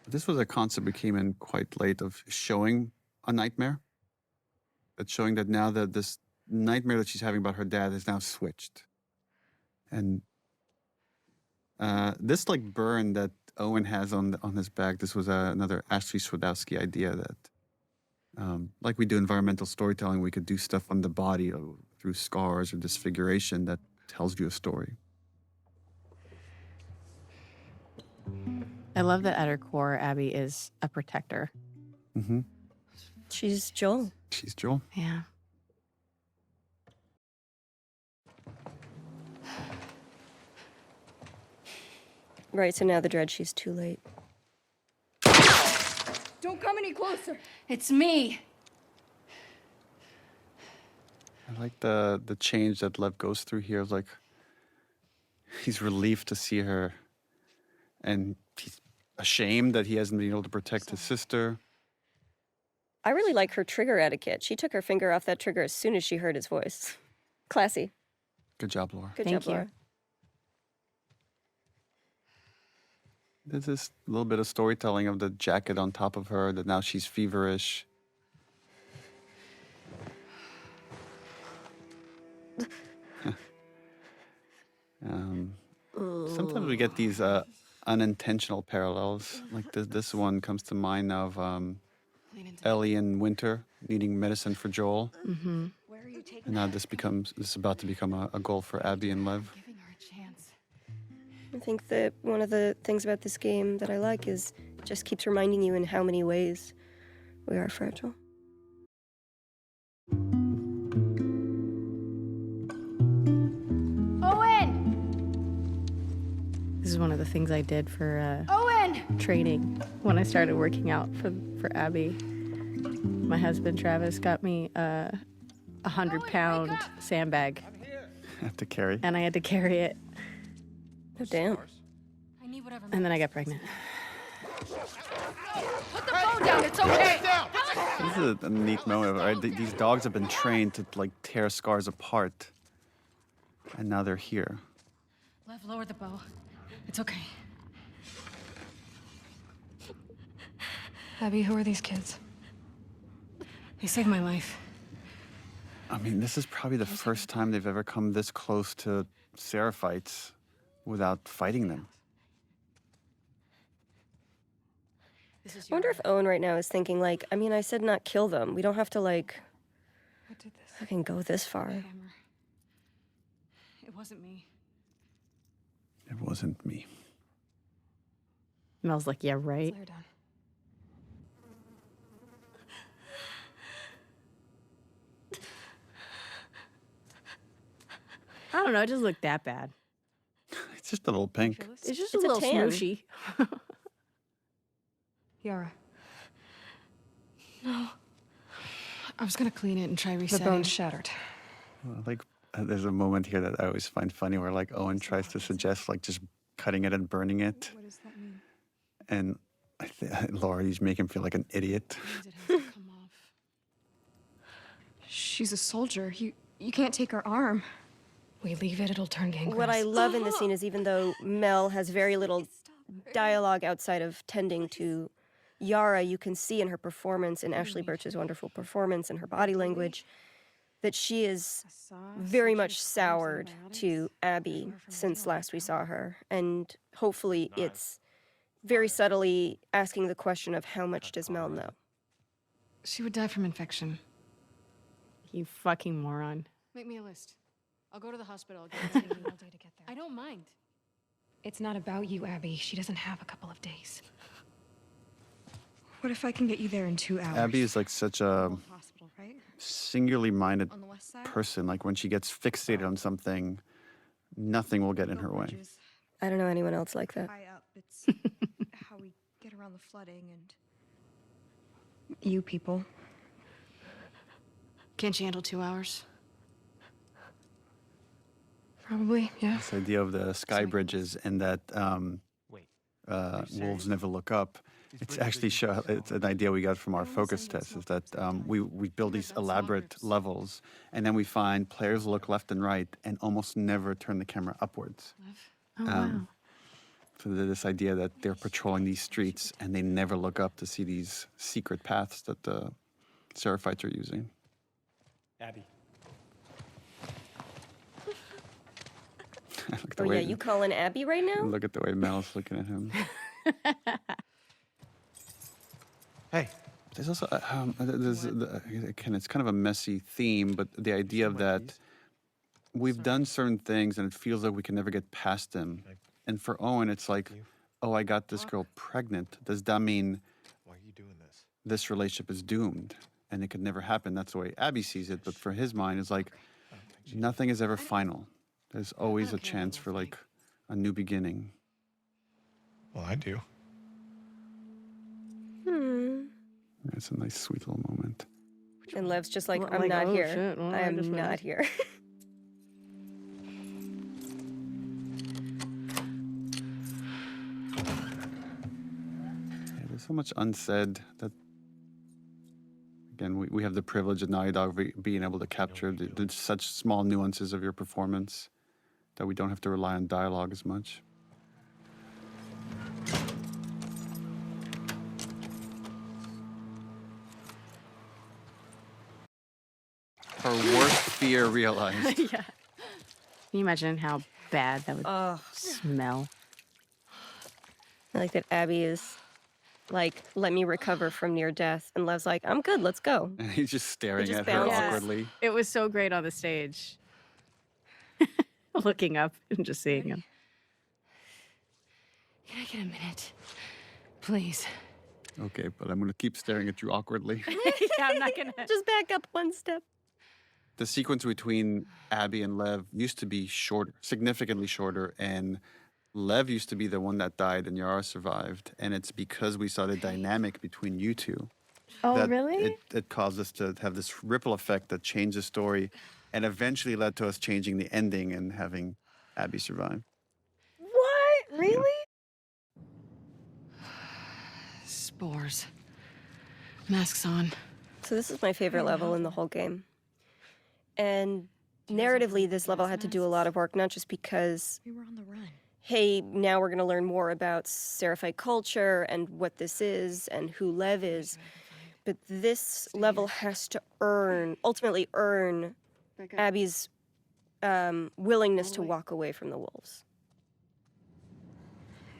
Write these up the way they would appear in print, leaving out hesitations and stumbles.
This was a concept we came in quite late of showing a nightmare, but showing that now that this nightmare that she's having about her dad is now switched. And this like burn that Owen has on his back, this was another Ashley Swedowski idea that, like we do environmental storytelling, we could do stuff on the body through scars or disfiguration that tells you a story. I love that at her core, Abby is a protector. Mm-hmm. She's Joel. She's Joel. Yeah. Right, so now the dread, she's too late. Don't come any closer. It's me. I like the change that Lev goes through here. Like, he's relieved to see her, and he's ashamed that he hasn't been able to protect his sister. I really like her trigger etiquette. She took her finger off that trigger as soon as she heard his voice. Classy. Good job, Laura. Good Thank job, you. Laura. There's this little bit of storytelling of the jacket on top of her, that now she's feverish. Sometimes we get these unintentional parallels. Like this one comes to mind of Ellie in Winter needing medicine for Joel. Mm-hmm. And now this is about to become a goal for Abby and Lev. Giving her a chance. I think that one of the things about this game that I like is it just keeps reminding you in how many ways we are fragile. Owen! This is one of the things I did for Owen! training when I started working out for Abby. My husband, Travis, got me a 100-pound sandbag, I have to carry. and I had to carry it, Oh, damn. I need whatever. and then I got pregnant. Put the phone down. It's okay. This is a neat moment, right? These dogs have been trained to like tear scars apart, and now they're here. Lev, lower the bow. It's okay. Abby, who are these kids? They saved my life. I mean, this is probably the first time they've ever come this close to seraphites without fighting them. This is I wonder if Owen right now is thinking, like, I mean, I said not kill them. We don't have to, like, What did this? fucking go this far. hammer. It wasn't me. It wasn't me. Mel's like, yeah, right. Lay her down. I don't know, it doesn't look that bad. It's just a little pink. It's just It's a a little tan. smooshy. Yara, I was gonna clean it and try the resetting. bone's shattered. Like, there's a moment here that I always find funny where like Owen tries to suggest like just cutting it and burning it, What does that mean? and Laura, you make him feel like an idiot. Means it has to come off. She's a soldier. You can't take her arm. We leave it, it'll turn gangrenous. What I love in this scene is even though Mel has very little dialogue outside of tending to Yara, you can see in her performance, in Ashley Birch's wonderful performance and her body language, that she is very much soured to Abby since last we saw her. And hopefully it's very subtly asking the question of how much does Mel know? She would die from infection. You fucking moron. Make me a list. I'll go to the hospital. It'll take you all day to get there. I don't mind. It's not about you, Abby. She doesn't have a couple of days. What if I can get you there in 2 hours? Abby is like such a Hospital, right? singularly minded On the west side? person. Like when she gets fixated on something, nothing will get in her way. I don't know anyone else like that. High up. It's how we get around the flooding and you people. Can't you handle 2 hours? Probably, yeah. This idea of the sky bridges and that wolves never look up. It's actually it's an idea we got from our focus test, is that we build these elaborate levels, and then we find players look left and right and almost never turn the camera upwards. Oh, wow. So this idea that they're patrolling these streets and they never look up to see these secret paths that the Seraphites are using. Abby. Oh yeah, you calling Abby right now? Look at the way Mel's looking at him. Hey. There's also, again, it's kind of a messy theme, but the idea of that we've done certain things and it feels like we can never get past them. And for Owen, it's like, oh, I got this girl pregnant. Does that mean Why are you doing this? this relationship is doomed and it could never happen? That's the way Abby sees it. But for his mind, it's like nothing is ever final. There's always a chance for like a new beginning. Well, I do. It's a nice, sweet little moment. And Lev's just like, Well, I'm like, not oh, here. shit, well, I I am just not went. here. Yeah, there's so much unsaid that, again, we have the privilege at Naughty Dog being able to capture such small nuances of your performance that we don't have to rely on dialogue as much. Her worst fear realized. Yeah. Can you imagine how bad that would Oh, smell? I like that Abby is like, let me recover from near death. And Lev's like, I'm good, let's go. And he's just staring just at her bounces. awkwardly. It was so great on the stage. Looking up and just seeing him. Can I get a minute? Please. Okay, but I'm going to keep staring at you awkwardly. Yeah, I'm not gonna. Just back up one step. The sequence between Abby and Lev used to be shorter, significantly shorter, and Lev used to be the one that died and Yara survived. And it's because we saw the dynamic between you two. Oh, that really? It caused us to have this ripple effect that changed the story and eventually led to us changing the ending and having Abby survive. What? Really? Spores. Masks on. So this is my favorite level in the whole game. And narratively, this level had to do a lot of work, not just because, We were on the run. hey, now we're going to learn more about Seraphite culture and what this is and who Lev is. But this level has to ultimately earn Abby's willingness to walk away from the wolves.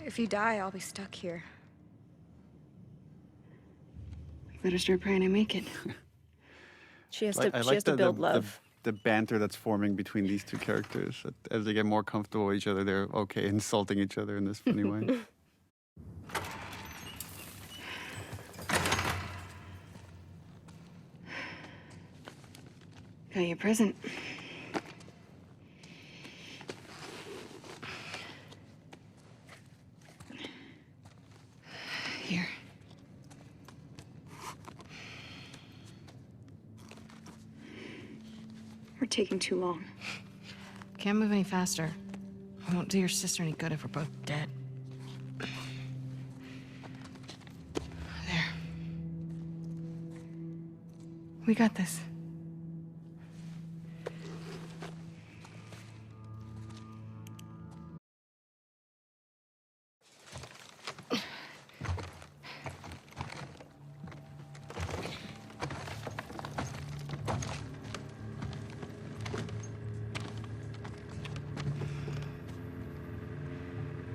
If you die, I'll be stuck here. Better start praying I make it. She has I to, she like has to build love. the banter that's forming between these two characters. That as they get more comfortable with each other, they're okay insulting each other in this funny way. Got your present. Here. We're taking too long. Can't move any faster. It won't do your sister any good if we're both dead. There. We got this.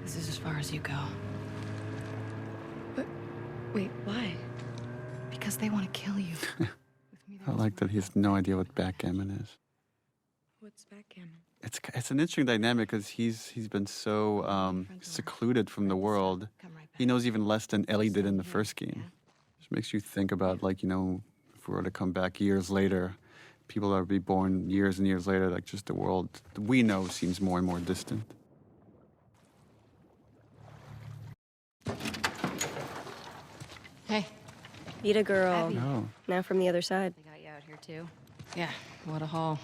This is as far as you go. But wait, why? Because they want to kill you. With me, I like that he has no idea what backgammon is. What's backgammon? It's an interesting dynamic because he's been so secluded from the world. He knows even less than Ellie did in the first game. Just makes you think about, like, you know, if we were to come back years later, people that would be born years and years later, like, just the world we know seems more and more distant. Hey. Vida girl. Abby. Oh, Now from the other side. They got you out here too? Yeah, what a haul.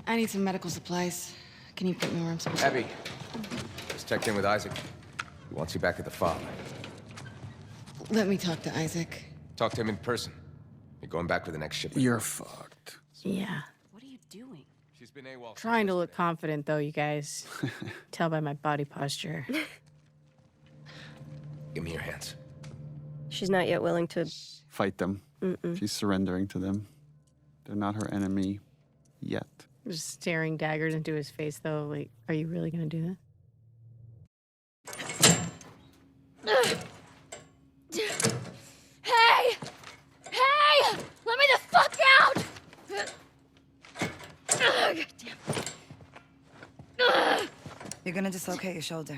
I need some medical supplies. Can you put me where I'm supposed to? Abby, just checked in with Isaac. He wants you back at the farm. Let me talk to Isaac. Talk to him in person. You're going back for the next shipment. you're fucked. Yeah. What are you doing? She's been AWOL. since Trying to look yesterday. confident, though, you guys. Tell by my body posture. Give me your hands. She's not yet willing to. Fight them. She's surrendering to them. They're not her enemy yet. Just staring daggers into his face, though. Like, are you really gonna do that? Hey! Hey! Let me the fuck out! God damn. You're gonna dislocate your shoulder.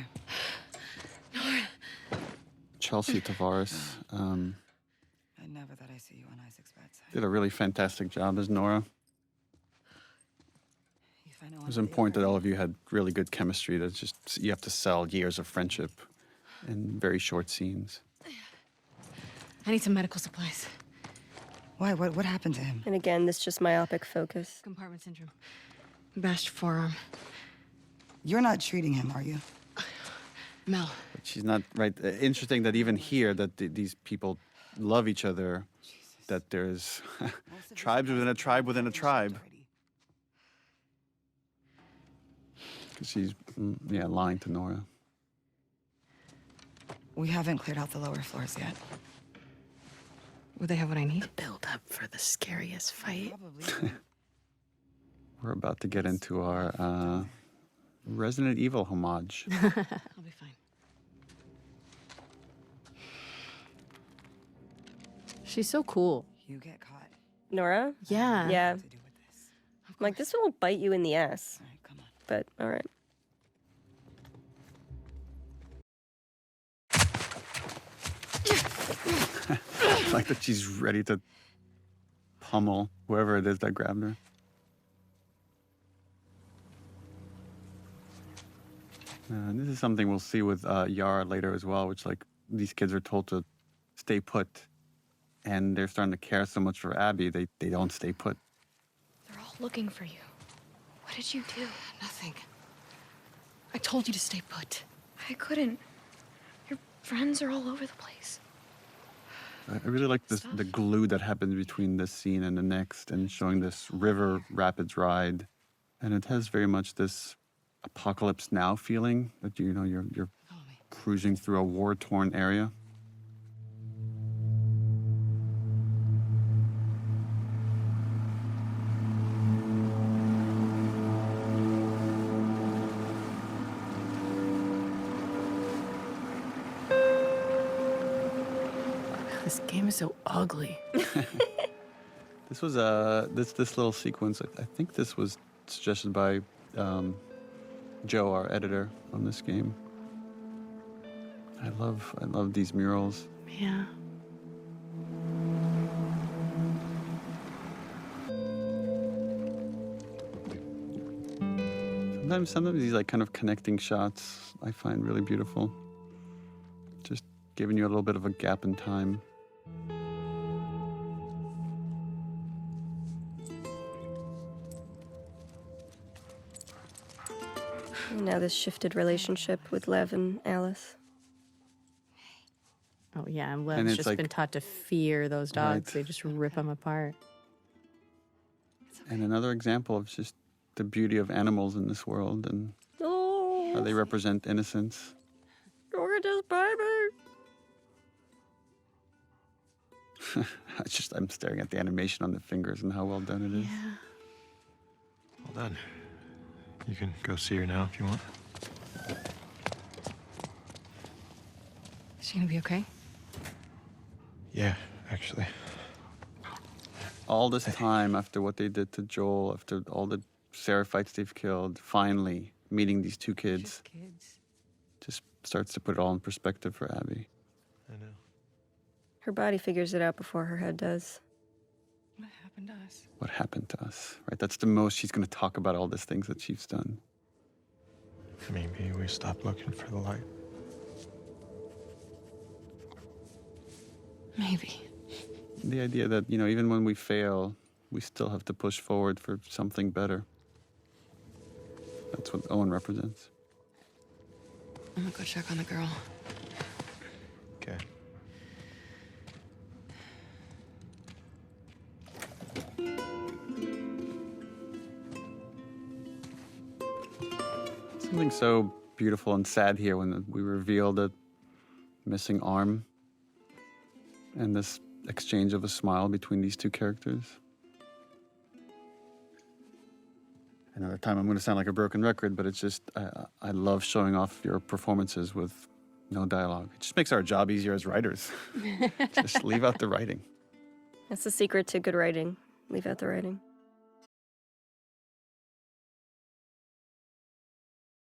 Chelsea Tavares I never thought I'd see you on Isaac's bedside. did a really fantastic job as Nora. You find It was important that all of you had really good chemistry. That's just, you have to sell years of friendship in very short scenes. I need some medical supplies. Why? What happened to him? And again, this just myopic focus. Compartment syndrome. Bashed forearm. You're not treating him, are you? Mel. But she's not right. Interesting that even here, that these people love each other. That there's tribes within a tribe within a tribe. 'Cause she's lying to Nora. We haven't cleared out the lower floors yet. Would they have what I need? Build up for the scariest fight. Probably. We're about to get into our Resident Evil homage. I'll be fine. She's so cool. You get caught. Nora? Yeah. Yeah. What to do with this? I'm like, this one will bite you in the ass. All right, come on. But, all right. Like that she's ready to pummel whoever it is that grabbed her. And this is something we'll see with Yara later as well, which like these kids are told to stay put, and they're starting to care so much for Abby, they don't stay put. They're all looking for you. What did you do? Nothing. I told you to stay put. I couldn't. Your friends are all over the place. I really like this, the glue that happens between this scene and the next, and showing this river rapids ride, and it has very much this apocalypse now feeling that you're Follow me. cruising through a war-torn area. This game is so ugly. This was this little sequence. I think this was suggested by Joe, our editor on this game. I love these murals. Yeah. Sometimes these like kind of connecting shots I find really beautiful. Just giving you a little bit of a gap in time. Now this shifted relationship with Lev and Alice. Oh, yeah. And And Lev's it's just like- been taught to fear those dogs. Right. They just rip them apart. And another example of just the beauty of animals in this world and Oh, how they represent innocence. look at this baby. I'm staring at the animation on the fingers and how well done it is. Yeah. Well done. You can go see her now if you want. Is she gonna be okay? Yeah, actually. All this time after what they did to Joel, after all the seraphites they've killed, finally meeting these two kids Just kids. just starts to put it all in perspective for Abby. I know. Her body figures it out before her head does. What happened to us? What happened to us, right? That's the most she's going to talk about, all these things that she's done. Maybe we stopped looking for the light. Maybe. The idea that, even when we fail, we still have to push forward for something better. That's what Owen represents. I'm gonna go check on the girl. Okay. Something so beautiful and sad here when we reveal the missing arm and this exchange of a smile between these two characters. Another time I'm going to sound like a broken record, but it's just, I love showing off your performances with no dialogue. It just makes our job easier as writers. Just leave out the writing. That's the secret to good writing. Leave out the writing.